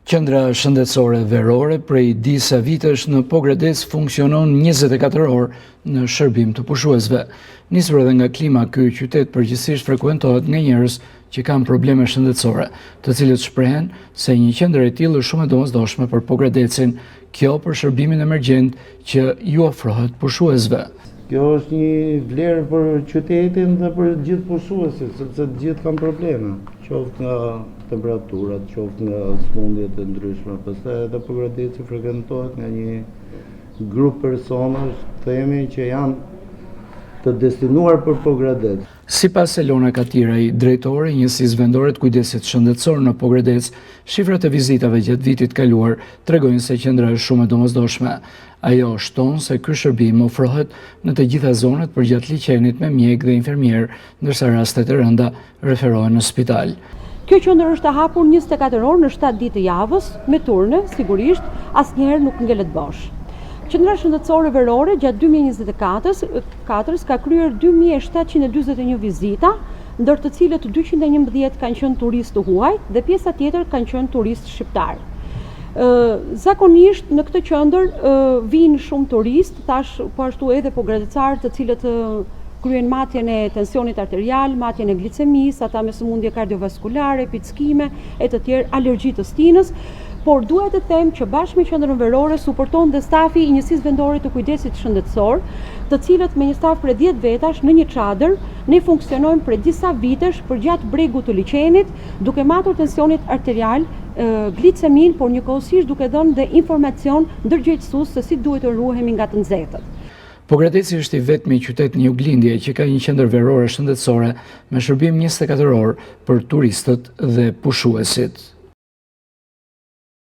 Qendra shëndetësore verore prej disa vitesh në Pogradec funksionon 24 orë në shërbim të pushuesve. Nisur edhe nga klima, ky qytet përgjithsisht frekuentohet nga njerëz që kanë probleme shëndetësore, të cilët shprehen se një qendër e tillë është shumë e domosdoshme për Pogradecin, kjo për shërbimin emergjent që ju ofrohet pushuesve. Kjo është një vlerë për qytetin dhe për gjithë pushuesit, sepse të gjithë kanë probleme, qoftë nga temperaturat, qoftë nga sëmundjet e ndryshme. Pastaj edhe Pogradeci frekuentohet nga një grup personash, themi, që janë të destinuar për Pogradec. Sipas Elona Katiraj, drejtore e njësisë vendore të kujdesit shëndetësor në Pogradec, shifrat e vizitave gjatë vitit kaluar tregojnë se qendra është shumë e domosdoshme. Ajo shton se ky shërbim ofrohet në të gjitha zonat përgjatë liçenit me mjek dhe infermier, ndërsa rastet e rënda referohen në spital. Kjo qendër është e hapur 24 orë në 7 ditë të javës, me turne, sigurisht, asnjëherë nuk ngelet bosh. Qendra shëndetësore verore gjatë 2024 ka kryer 2741 vizita, ndër të cilët 211 kanë qenë turistë huaj dhe pjesa tjetër kanë qenë turistë shqiptar. Zakonisht në këtë qendër vinë shumë turistë, tash po ashtu edhe pogradecarë të cilët kryen matjen e tensionit arterial, matjen e glicemisë, ata me sëmundje kardiovaskulare, pickime e të tjerë, alergji të stinës. Por duhet të them që bashkë me qendrën verore suporton dhe stafi i njësisë vendore të kujdesit shëndetësor, të cilët me një staf për 10 vetash në një çadër ne funksionojmë për disa vitesh përgjatë bregut të liçenit, duke matur tensionit arterial, glicemin, por njëkohësisht duke dhënë dhe informacion ndërgjegjësues se si duhet të ruhemi nga të nxehtët. Pogradeci është i vetmi qytet në Juglindje që ka një qendër verore shëndetësore me shërbim 24 orë për turistët dhe pushuesit.